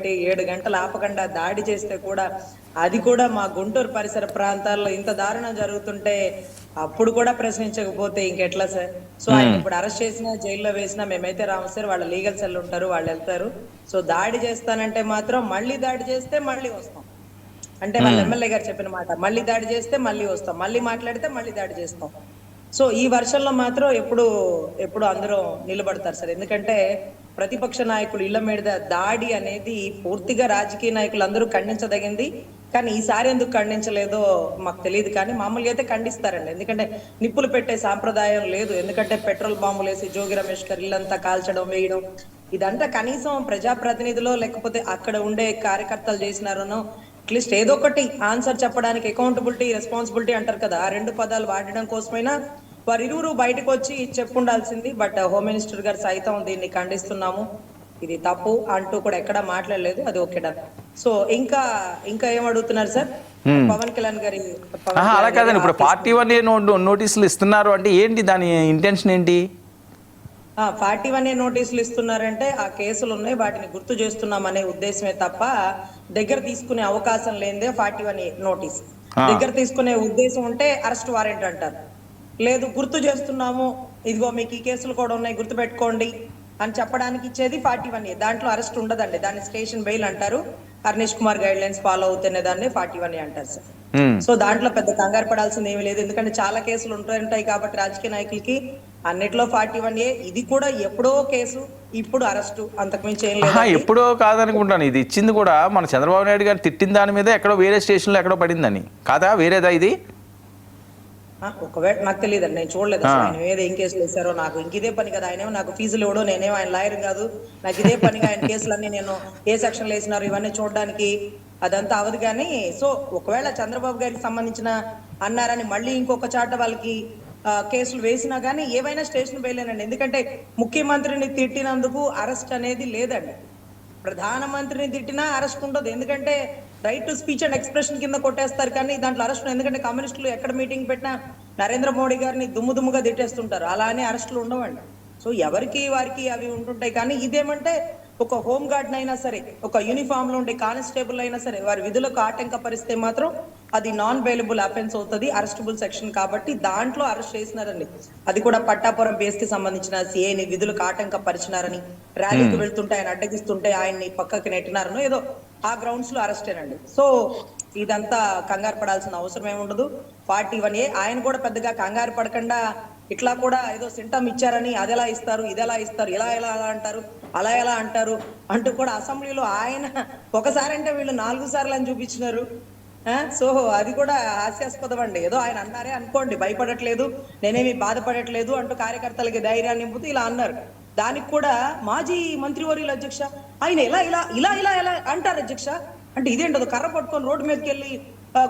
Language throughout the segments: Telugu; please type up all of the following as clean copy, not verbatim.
పెట్టి 7 గంటలు ఆపకుండా దాడి చేస్తే కూడా అది కూడా మా గుంటూరు పరిసర ప్రాంతాల్లో ఇంత దారుణం జరుగుతుంటే అప్పుడు కూడా ప్రశ్నించకపోతే ఇంకెట్లా సార్? సో ఆయన ఇప్పుడు అరెస్ట్ చేసినా జైల్లో వేసినా మేమైతే రాము సార్. వాళ్ళ లీగల్ సెల్ ఉంటారు, వాళ్ళు వెళ్తారు. సో దాడి చేస్తానంటే మాత్రం మళ్ళీ దాడి చేస్తే మళ్ళీ వస్తాం. అంటే వాళ్ళ ఎమ్మెల్యే గారు చెప్పిన మాట, మళ్ళీ దాడి చేస్తే మళ్ళీ వస్తాం, మళ్ళీ మాట్లాడితే మళ్ళీ దాడి చేస్తాం. సో ఈ వర్షంలో మాత్రం ఎప్పుడు అందరూ నిలబడతారు సార్. ఎందుకంటే ప్రతిపక్ష నాయకులు ఇళ్ల మీద దాడి అనేది పూర్తిగా రాజకీయ నాయకులు అందరూ ఖండించదగింది. కానీ ఈసారి ఎందుకు ఖండించలేదో మాకు తెలియదు. కానీ మామూలుగా అయితే ఖండిస్తారండి. ఎందుకంటే నిప్పులు పెట్టే సాంప్రదాయం లేదు. ఎందుకంటే పెట్రోల్ బాంబులు వేసి జోగి రమేష్ గారు ఇల్లంతా కాల్చడం, వేయడం, ఇదంతా కనీసం ప్రజాప్రతినిధులు లేకపోతే అక్కడ ఉండే కార్యకర్తలు చేసినారనో అట్లీస్ట్ ఏదో ఒకటి ఆన్సర్ చెప్పడానికి అకౌంటబిలిటీ, రెస్పాన్సిబిలిటీ అంటారు కదా, ఆ 2 పదాలు వాడడం కోసమైనా వారిరువురు బయటకు వచ్చి చెప్పుండాల్సింది. బట్ హోమ్ మినిస్టర్ గారు సైతం దీన్ని ఖండిస్తున్నాము, ఇది తప్పు అంటూ కూడా ఎక్కడా మాట్లాడలేదు. అది ఓకే డన్. సో ఇంకా ఇంకా ఏం అడుగుతున్నారు సార్? పవన్ కళ్యాణ్ గారి అలా కాదండి, ఇప్పుడు పార్టీ 1 నోటీసులు ఇస్తున్నారు అంటే ఏంటి, దాని ఇంటెన్షన్ ఏంటి? 41A నోటీసులు ఇస్తున్నారంటే ఆ కేసులు ఉన్నాయి, వాటిని గుర్తు చేస్తున్నామనే ఉద్దేశమే తప్ప దగ్గర తీసుకునే అవకాశం లేనిదే 41A నోటీస్. దగ్గర తీసుకునే ఉద్దేశం ఉంటే అరెస్ట్ వారెంట్ అంటారు. లేదు గుర్తు చేస్తున్నాము, ఇదిగో మీకు ఈ కేసులు కూడా ఉన్నాయి గుర్తు పెట్టుకోండి అని చెప్పడానికి ఇచ్చేది 41A. దాంట్లో అరెస్ట్ ఉండదండి, దాన్ని స్టేషన్ బెయిల్ అంటారు. హర్నిష్ కుమార్ గైడ్ లైన్స్ ఫాలో అవుతున్న దాన్ని 41A అంటారు సార్. సో దాంట్లో పెద్ద కంగారు పడాల్సింది ఏమీ లేదు. ఎందుకంటే చాలా కేసులు ఉంటాయి కాబట్టి రాజకీయ నాయకులకి అన్నిట్లో 41A. ఇది కూడా ఎప్పుడో కేసు, ఇప్పుడు అరెస్టు, అంతకుమించి ఏం లేదు. ఎప్పుడో కాదనుకుంటాను, ఇది ఇచ్చింది కూడా మన చంద్రబాబు నాయుడు గారు తిట్టిన దాని మీద ఎక్కడో వేరే స్టేషన్లో ఎక్కడో పడిందని కాదా, వేరేదా ఇది? ఒకవేళ నాకు తెలియదండి, నేను చూడలేదు ఆయన మీద ఏం కేసులు వేశారో. నాకు ఇంక ఇదే పని కదా, ఆయనేమో నాకు ఫీజులు ఇవ్వడం, నేనేమో ఆయన లాయర్ కాదు. నాకు ఇదే పనిగా ఆయన కేసులన్నీ నేను ఏ సెక్షన్లు వేసినారు ఇవన్నీ చూడడానికి అదంతా అవదు. కానీ సో ఒకవేళ చంద్రబాబు గారికి సంబంధించిన అన్నారని మళ్ళీ ఇంకొక చాట వాళ్ళకి కేసులు వేసినా కానీ ఏవైనా స్టేషన్ బెయిలేనండి. ఎందుకంటే ముఖ్యమంత్రిని తిట్టినందుకు అరెస్ట్ అనేది లేదండి. ప్రధానమంత్రిని తిట్టినా అరెస్ట్ ఉండదు. ఎందుకంటే right to speech and expression కింద కొట్టేస్తారు కానీ దాంట్లో అరెస్ట్. ఎందుకంటే కమ్యూనిస్టులు ఎక్కడ మీటింగ్ పెట్టినా నరేంద్ర మోడీ గారిని దుమ్ముగా తిట్టేస్తుంటారు, అలానే అరెస్టులు ఉండవండి. సో ఎవరికి వారికి అవి ఉంటుంటాయి. కానీ ఇదేమంటే ఒక హోమ్ గార్డ్ అయినా సరే, ఒక యూనిఫామ్ లో ఉండే కానిస్టేబుల్ అయినా సరే వారి విధులకు ఆటంకపరిస్తే మాత్రం అది నాన్ బెయిలబుల్ అఫెన్స్ అవుతుంది, అరెస్టబుల్ సెక్షన్. కాబట్టి దాంట్లో అరెస్ట్ చేసినారండి. అది కూడా పట్టాపురం బేస్ కి సంబంధించిన సిఐని విధులకు ఆటంకపరిచినారని, ర్యాలీకి వెళ్తుంటే ఆయన అడ్డగిస్తుంటే ఆయన్ని పక్కకి నెట్టినారనో ఏదో ఆ గ్రౌండ్స్ లో అరెస్టేనండి. సో ఇదంతా కంగారు పడాల్సిన అవసరం ఏమి ఉండదు. 41A ఆయన కూడా పెద్దగా కంగారు పడకుండా ఇట్లా కూడా ఏదో సింటమ్ ఇచ్చారని అదెలా ఇస్తారు, ఇదెలా ఇస్తారు, ఇలా ఎలా అంటారు, అలా ఎలా అంటారు అంటూ కూడా అసెంబ్లీలో ఆయన ఒకసారి అంటే వీళ్ళు 4 సార్లు అని చూపించినారు. సో అది కూడా హాస్యాస్పదం అండి. ఏదో ఆయన అన్నారే అనుకోండి, భయపడట్లేదు, నేనేమి బాధపడట్లేదు అంటూ కార్యకర్తలకి ధైర్యాన్ని నింపుతూ ఇలా అన్నారు. దానికి కూడా మాజీ మంత్రివర్యులు అధ్యక్ష ఆయన ఇలా ఇలా ఇలా ఇలా ఎలా అంటారు అధ్యక్ష అంటే ఇదేంటో కర్ర పట్టుకొని రోడ్డు మీదకి వెళ్ళి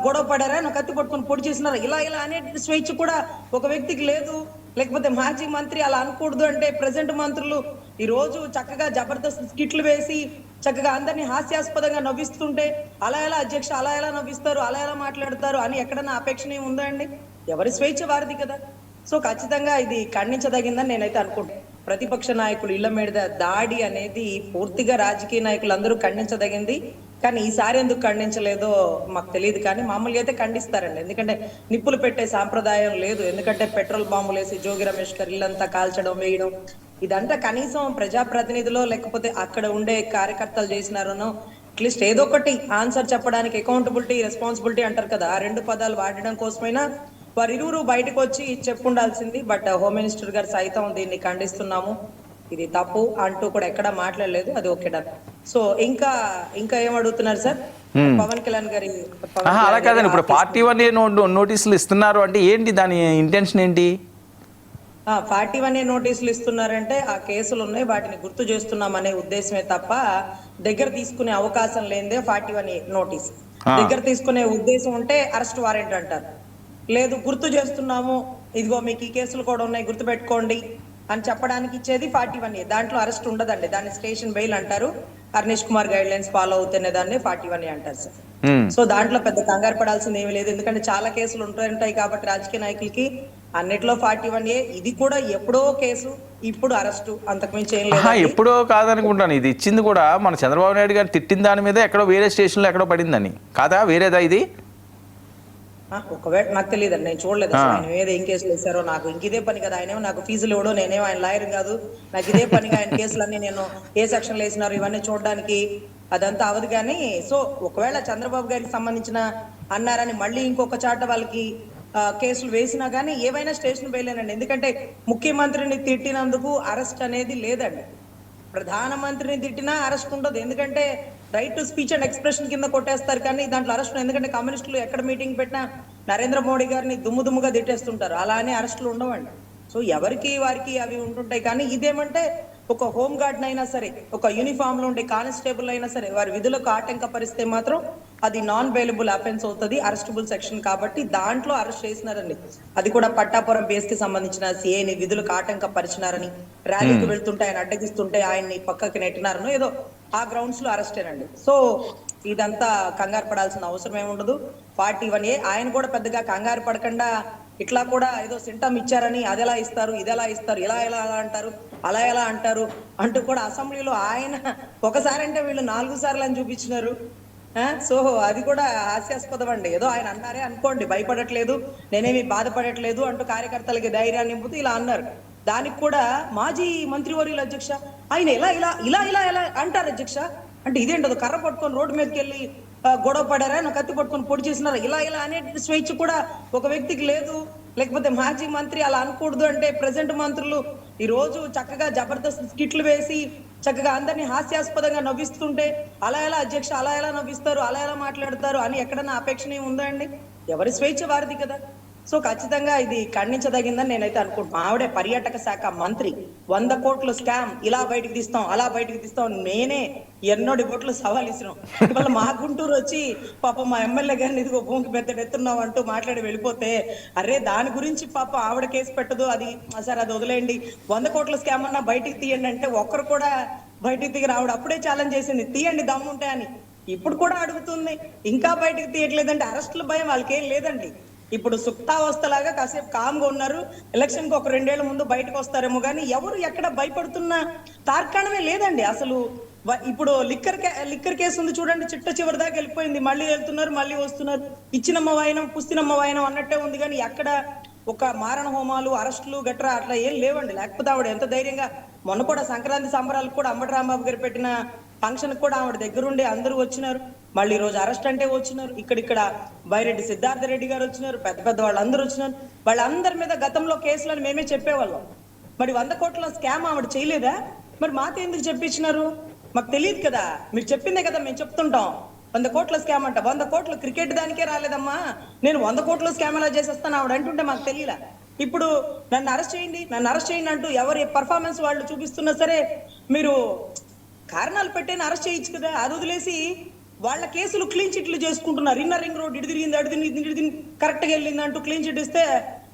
గొడవ పడారా, నా కత్తి పట్టుకొని పొడి చేసినారా, ఇలా ఇలా అనే స్వేచ్ఛ కూడా ఒక వ్యక్తికి లేదు. లేకపోతే మాజీ మంత్రి అలా అనకూడదు అంటే ప్రజెంట్ మంత్రులు ఈ రోజు చక్కగా జబర్దస్త్ స్కిట్లు వేసి చక్కగా అందరినీ హాస్యాస్పదంగా నవ్విస్తుంటే అలా ఎలా అధ్యక్ష, అలా ఎలా నవ్విస్తారు, అలా ఎలా మాట్లాడతారు అని ఎక్కడన్నా అపేక్షణ ఏమి ఉందా అండి? ఎవరి స్వేచ్ఛ వారిది కదా. సో ఖచ్చితంగా ఇది ఖండించదగిందని నేనైతే అనుకుంటాను. ప్రతిపక్ష నాయకులు ఇళ్ల మీద దాడి అనేది పూర్తిగా రాజకీయ నాయకులు అందరూ ఖండించదగింది. కానీ ఈసారి ఎందుకు ఖండించలేదో మాకు తెలియదు. కానీ మామూలుగా అయితే ఖండిస్తారండి. ఎందుకంటే నిప్పులు పెట్టే సాంప్రదాయం లేదు. ఎందుకంటే పెట్రోల్ బాంబులు వేసి జోగి రమేష్ గారు ఇల్లంతా కాల్చడం, వేయడం, ఇదంతా కనీసం ప్రజాప్రతినిధులు లేకపోతే అక్కడ ఉండే కార్యకర్తలు చేసినారనో అట్లీస్ట్ ఏదో ఒకటి ఆన్సర్ చెప్పడానికి అకౌంటబిలిటీ, రెస్పాన్సిబిలిటీ అంటారు కదా, ఆ 2 పదాలు వాడడం కోసమైనా వారిరువురు బయటకు వచ్చి చెప్పుండాల్సింది. బట్ హోమ్ మినిస్టర్ గారు సైతం దీన్ని ఖండిస్తున్నాము, ఇది తప్పు అంటూ కూడా ఎక్కడా మాట్లాడలేదు. అది ఓకే డన్. సో ఇంకా ఇంకా ఏం అడుగుతున్నారు సార్? పవన్ కళ్యాణ్ గారి అలా కాదండి, ఇప్పుడు పార్టీ 1 నోటీసులు ఇస్తున్నారు అంటే ఏంటి, దాని ఇంటెన్షన్ ఏంటి? 41A నోటీసులు ఇస్తున్నారంటే ఆ కేసులు ఉన్నాయి, వాటిని గుర్తు చేస్తున్నామనే ఉద్దేశమే తప్ప దగ్గర తీసుకునే అవకాశం లేనిదే 41A నోటీస్. దగ్గర తీసుకునే ఉద్దేశం ఉంటే అరెస్ట్ వారెంట్ అంటారు. లేదు గుర్తు చేస్తున్నాము, ఇదిగో మీకు ఈ కేసులు కూడా ఉన్నాయి గుర్తు పెట్టుకోండి అని చెప్పడానికి ఇచ్చేది 41A. దాంట్లో అరెస్ట్ ఉండదండి, దాన్ని స్టేషన్ బెయిల్ అంటారు. హర్నిష్ కుమార్ గైడ్ లైన్స్ ఫాలో అవుతున్న దాన్ని 41A అంటారు సార్. సో దాంట్లో పెద్ద కంగారు పడాల్సింది ఏమీ లేదు. ఎందుకంటే చాలా కేసులు ఉంటాయి కాబట్టి రాజకీయ నాయకులకి అన్నిట్లో 41A ఇది కూడా ఎప్పుడో కేసు, ఇప్పుడు అరెస్టు, అంతకుమించి ఏం లేదండి. ఎప్పుడో కాదనుకుంటాను. ఇది ఇచ్చింది కూడా మన చంద్రబాబు నాయుడు గారు తిట్టిన దాని మీదే ఎక్కడో వేరే స్టేషన్లో ఎక్కడో పడిందని కాదా? వేరేదా ఇది? ఒకవేళ నాకు తెలియదండి, నేను చూడలేదు అసలు ఆయన మీద ఏం కేసులు వేశారో. నాకు ఇంక ఇదే పని కదా, ఆయనేమో నాకు ఫీజులు ఇవ్వడం, నేనేమో ఆయన లాయర్ కాదు. నాకు ఇదే పనిగా ఆయన కేసులన్నీ నేను ఏ సెక్షన్లు వేసినారు ఇవన్నీ చూడడానికి అదంతా అవదు. కానీ సో ఒకవేళ చంద్రబాబు గారికి సంబంధించిన అన్నారని మళ్ళీ ఇంకొక చాట వాళ్ళకి కేసులు వేసినా కానీ ఏవైనా స్టేషన్ వేయలేనండి. ఎందుకంటే ముఖ్యమంత్రిని తిట్టినందుకు అరెస్ట్ అనేది లేదండి. ప్రధానమంత్రిని తిట్టినా అరెస్ట్ ఉండదు. ఎందుకంటే right to speech and expression కింద కొట్టేస్తారు, కానీ దాంట్లో అరెస్ట్. ఎందుకంటే కమ్యూనిస్టులు ఎక్కడ మీటింగ్ పెట్టినా నరేంద్ర మోడీ గారిని దుమ్ముగా తిట్టేస్తుంటారు, అలా అని అరెస్టులు ఉండవండి. సో ఎవరికి వారికి అవి ఉంటుంటాయి. కానీ ఇదేమంటే ఒక హోమ్ గార్డ్ అయినా సరే, ఒక యూనిఫామ్ లో ఉండే కానిస్టేబుల్ అయినా సరే, వారి విధులకు ఆటంకపరిస్తే మాత్రం అది నాన్ బెయిలబుల్ అఫెన్స్ అవుతుంది, అరెస్టబుల్ సెక్షన్. కాబట్టి దాంట్లో అరెస్ట్ చేసినారండి. అది కూడా పట్టాపురం బేస్ కి సంబంధించిన సిఐని విధులకు ఆటంకపరిచినారని, ర్యాలీకి వెళ్తుంటే ఆయన అడ్డగిస్తుంటే ఆయన్ని పక్కకి నెట్టినారనో ఏదో ఆ గ్రౌండ్స్ లో అరెస్టేనండి. సో ఇదంతా కంగారు పడాల్సిన అవసరం ఏమి ఉండదు. 41A ఆయన కూడా పెద్దగా కంగారు పడకుండా ఇట్లా కూడా ఏదో సింటమ్ ఇచ్చారని అది ఎలా ఇస్తారు, ఇది ఎలా ఇస్తారు, ఇలా ఎలా అంటారు, అలా ఎలా అంటారు అంటూ కూడా అసెంబ్లీలో ఆయన ఒకసారి అంటే వీళ్ళు 4 సార్లు అని చూపించినారు. సో అది కూడా హాస్యాస్పదం అండి. ఏదో ఆయన అన్నారే అనుకోండి, భయపడట్లేదు, నేనేమి బాధపడట్లేదు అంటూ కార్యకర్తలకి ధైర్యాన్ని నింపుతూ ఇలా అన్నారు. దానికి కూడా మాజీ మంత్రివర్యులు అధ్యక్ష ఆయన ఇలా ఇలా ఇలా ఇలా ఎలా అంటారు అధ్యక్ష అంటే ఇదేంటో కర్ర పట్టుకొని రోడ్డు మీదకి వెళ్ళి గొడవ పడారా, నా కత్తి పట్టుకొని పొడి చేసినారా, ఇలా ఇలా అనే స్వేచ్ఛ కూడా ఒక వ్యక్తికి లేదు. లేకపోతే మాజీ మంత్రి అలా అనకూడదు అంటే ప్రెసెంట్ మంత్రులు ఈ రోజు చక్కగా జబర్దస్త్ స్కిట్లు వేసి చక్కగా అందరినీ హాస్యాస్పదంగా నవ్విస్తుంటే అలా ఎలా అధ్యక్ష, అలా ఎలా నవ్విస్తారు, అలా ఎలా మాట్లాడతారు అని ఎక్కడన్నా అపేక్షణ ఉందా అండి? ఎవరి స్వేచ్ఛ వారిది కదా. సో ఖచ్చితంగా ఇది ఖండించదగిందని నేనైతే అనుకుంటున్నాను. ఆవిడే పర్యాటక శాఖ మంత్రి, 100 కోట్ల స్కామ్ ఇలా బయటకు తీస్తాం, అలా బయటకు తీస్తాం, నేనే ఎన్నోడి కోట్లు సవాల్ ఇస్తున్నాం. ఇవాళ మా గుంటూరు వచ్చి పాప మా ఎమ్మెల్యే గారిని ఇదిగో భూమికి పెద్దెత్తున్నాం అంటూ మాట్లాడి వెళ్ళిపోతే, అరే దాని గురించి పాప ఆవిడ కేసు పెట్టదు, అది సార్ అది వదిలేయండి, 100 కోట్ల స్కామ్ అన్నా బయటికి తీయండి అంటే ఒక్కరు కూడా బయటికి తీయరు. ఆవిడ అప్పుడే ఛాలెంజ్ చేసింది, తీయండి దమ్ముంటే అని. ఇప్పుడు కూడా అడుగుతుంది, ఇంకా బయటకు తీయట్లేదంటే అరెస్టుల భయం వాళ్ళకి ఏం లేదండి. ఇప్పుడు సుప్తావస్థలాగా కాసేపు కామ్గా ఉన్నారు, ఎలక్షన్ కి ఒక 2 ఏళ్ల ముందు బయటకు వస్తారేమో, కానీ ఎవరు ఎక్కడ భయపడుతున్న తార్కాణమే లేదండి అసలు. ఇప్పుడు లిక్కర్ కేసు ఉంది చూడండి, చివరి దాకా వెళ్ళిపోయింది, మళ్ళీ వెళ్తున్నారు, మళ్ళీ వస్తున్నారు, ఇచ్చినమ్మ వాయనం పుస్తినమ్మ వాయనం అన్నట్టే ఉంది. కానీ ఎక్కడ ఒక మారణ హోమాలు, అరెస్టులు గట్రా అట్లా ఏం లేవండి. లేకపోతే ఆవిడ ఎంత ధైర్యంగా, మొన్న కూడా సంక్రాంతి సంబరాలకు కూడా అంబటి రాంబాబు గారు పెట్టిన ఫంక్షన్ కూడా ఆవిడ దగ్గరుండి అందరూ వచ్చినారు. మళ్ళీ ఈ రోజు అరెస్ట్ అంటే వచ్చినారు. ఇక్కడ బైరెడ్డి సిద్ధార్థ రెడ్డి గారు వచ్చినారు, పెద్ద వాళ్ళందరూ వచ్చినారు. వాళ్ళందరి మీద గతంలో కేసులను మేమే చెప్పేవాళ్ళం. మరి 100 కోట్ల స్కామ్ ఆవిడ చేయలేదా? మరి మాతో ఎందుకు చెప్పించినారు? మాకు తెలియదు కదా, మీరు చెప్పిందే కదా మేము చెప్తుంటాం. 100 కోట్ల స్కామ్ అంట, 100 కోట్లు క్రికెట్ దానికే రాలేదమ్మా, నేను 100 కోట్ల స్కామ్ ఎలా చేసేస్తాను ఆవిడ అంటుంటే మాకు తెలియలా. ఇప్పుడు నన్ను అరెస్ట్ చేయండి అంటూ ఎవరి పర్ఫార్మెన్స్ వాళ్ళు చూపిస్తున్నా సరే మీరు కారణాలు పెట్టేని అరెస్ట్ చేయొచ్చు కదా. అది వదిలేసి వాళ్ళ కేసులు క్లీన్ చిట్లు చేసుకుంటున్నారు. ఇన్నర్ రింగ్ రోడ్ ఇటు తిరిగింది కరెక్ట్ గా వెళ్ళింది అంటూ క్లీన్ చిట్ ఇస్తే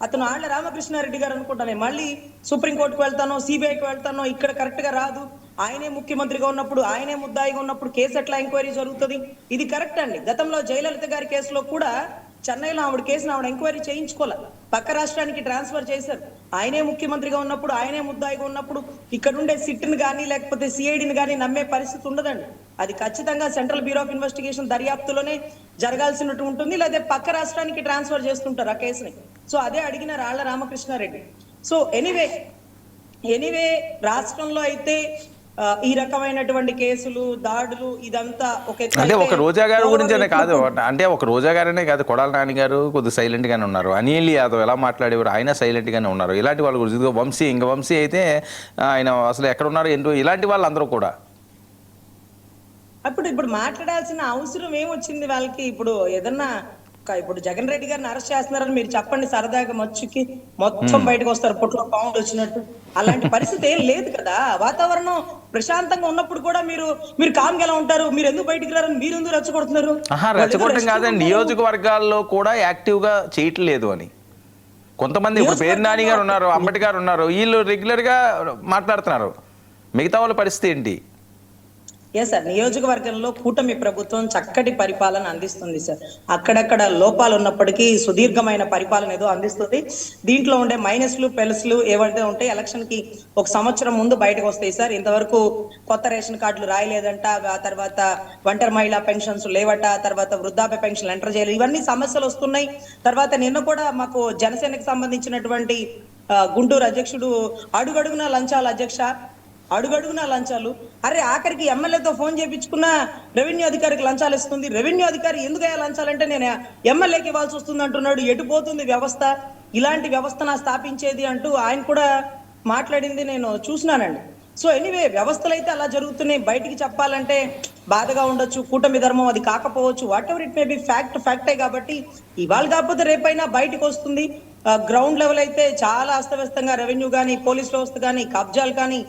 అతను ఆళ్ల రామకృష్ణారెడ్డి గారు అనుకుంటానే మళ్ళీ సుప్రీంకోర్టుకు వెళ్తానో, సిబిఐకి వెళ్తానో, ఇక్కడ కరెక్ట్ గా రాదు, ఆయనే ముఖ్యమంత్రిగా ఉన్నప్పుడు, ఆయనే ముద్దాయిగా ఉన్నప్పుడు కేసు ఎట్లా ఎంక్వైరీ జరుగుతుంది? ఇది కరెక్ట్ అండి. గతంలో జయలలిత గారి కేసులో కూడా చెన్నైలో ఆవిడ కేసును ఆవిడ ఎంక్వైరీ చేయించుకోలే, పక్క రాష్ట్రానికి ట్రాన్స్ఫర్ చేశారు. ఆయనే ముఖ్యమంత్రిగా ఉన్నప్పుడు, ఆయనే ముద్దాయిగా ఉన్నప్పుడు ఇక్కడ ఉండే సిట్ని కానీ లేకపోతే సిఐడిని కానీ నమ్మే పరిస్థితి ఉండదండి. అది ఖచ్చితంగా సెంట్రల్ బ్యూరో ఆఫ్ ఇన్వెస్టిగేషన్ దర్యాప్తులోనే జరగాల్సినట్టు ఉంటుంది, లేదా పక్క రాష్ట్రానికి ట్రాన్స్ఫర్ చేస్తుంటారు ఆ కేసుని. సో అదే అడిగిన ఆళ్ల రామకృష్ణారెడ్డి. సో ఎనీవే రాష్ట్రంలో అయితే ఈ రకమైనటువంటి కేసులు, దాడులు ఇదంతా అంటే ఒక రోజా గారి గురించే కాదు, అంటే ఒక రోజా గారనే కాదు, కొడాల నాని గారు కొద్దిగా సైలెంట్ గానే ఉన్నారు, అనిల్ యాదవ్ ఎలా మాట్లాడేవారు ఆయన సైలెంట్ గానే ఉన్నారు. ఇలాంటి వాళ్ళ గురించి వంశీ అయితే ఆయన అసలు ఎక్కడ ఉన్నారు ఏంటో, ఇలాంటి వాళ్ళు అందరూ కూడా ఇప్పుడు మాట్లాడాల్సిన అవసరం ఏమొచ్చింది వాళ్ళకి? ఇప్పుడు ఏదన్నా ఇప్పుడు జగన్ రెడ్డి గారిని అరెస్ట్ చేస్తున్నారని మీరు చెప్పండి, సరదాగా మచ్చుకి మొత్తం బయటకు వస్తారు పొట్లో పాములు వచ్చినట్టు. అలాంటి పరిస్థితి ఏం లేదు కదా. వాతావరణం ప్రశాంతంగా ఉన్నప్పుడు కూడా మీరు కామ్గా ఎలా ఉంటారు? మీరు ఎందుకు బయటికి రారని మీరు ఎందుకు రెచ్చగొడుతున్నారు? రెచ్చగొట్టడం కాదండి, నియోజకవర్గాల్లో కూడా యాక్టివ్ గా చేయట్లేదు అని కొంతమంది. ఇప్పుడు పేరు నాని గారు ఉన్నారు, అంబటి గారు ఉన్నారు, వీళ్ళు రెగ్యులర్ గా మాట్లాడుతున్నారు. మిగతా వాళ్ళ పరిస్థితి ఏంటి? ఎస్ సార్, నియోజకవర్గంలో కూటమి ప్రభుత్వం చక్కటి పరిపాలన అందిస్తుంది సార్. అక్కడక్కడ లోపాలు ఉన్నప్పటికీ సుదీర్ఘమైన పరిపాలన ఏదో అందిస్తుంది. దీంట్లో ఉండే మైనస్లు ప్లస్లు ఏవైతే ఉంటాయి ఎలక్షన్ కి ఒక సంవత్సరం ముందు బయటకు వస్తాయి సార్. ఇంతవరకు కొత్త రేషన్ కార్డులు రాయలేదంట, ఆ తర్వాత ఒంటరి మహిళా పెన్షన్స్ లేవట, తర్వాత వృద్ధాప్య పెన్షన్ ఎంటర్ చేయాలి, ఇవన్నీ సమస్యలు వస్తున్నాయి. తర్వాత నిన్న కూడా మాకు జనసేనకు సంబంధించినటువంటి గుంటూరు అధ్యక్షుడు అడుగడుగున లంచాలు అధ్యక్ష, అడుగడుగునా లంచాలు. అరే ఆఖరికి ఎమ్మెల్యేతో ఫోన్ చేయించుకున్న రెవెన్యూ అధికారికి లంచాలు ఇస్తుంది. రెవెన్యూ అధికారి ఎందుకయ్యా లంచాలంటే నేను ఎమ్మెల్యేకి ఇవ్వాల్సి వస్తుంది అంటున్నాడు. ఎటు పోతుంది వ్యవస్థ? ఇలాంటి వ్యవస్థ నా స్థాపించేది అంటూ ఆయన కూడా మాట్లాడింది నేను చూసినానండి. సో ఎనీవే, వ్యవస్థలు అయితే అలా జరుగుతున్నాయి. బయటికి చెప్పాలంటే బాధగా ఉండొచ్చు, కూటమి ధర్మం అది కాకపోవచ్చు, whatever it may be, ఫ్యాక్టే కాబట్టి ఇవాళ కాకపోతే రేపైనా బయటకు వస్తుంది. గ్రౌండ్ లెవెల్ అయితే చాలా అస్తవ్యస్తంగా రెవెన్యూ కానీ, పోలీస్ వ్యవస్థ కానీ, కబ్జాలు కానీ,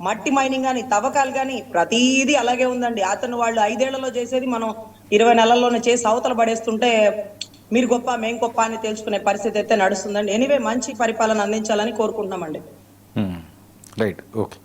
మట్టి మైనింగ్ కానీ, తవ్వకాలు కానీ ప్రతిదీ అలాగే ఉందండి. అతను వాళ్ళు 5 ఏళ్లలో చేసేది మనం 20 నెలల్లోనే చేసి అవతల పడేస్తుంటే మీరు గొప్ప మేం గొప్ప అని తెలుసుకునే పరిస్థితి అయితే నడుస్తుందండి. ఎనీవే, మంచి పరిపాలన అందించాలని కోరుకుంటున్నామండి. Right, okay.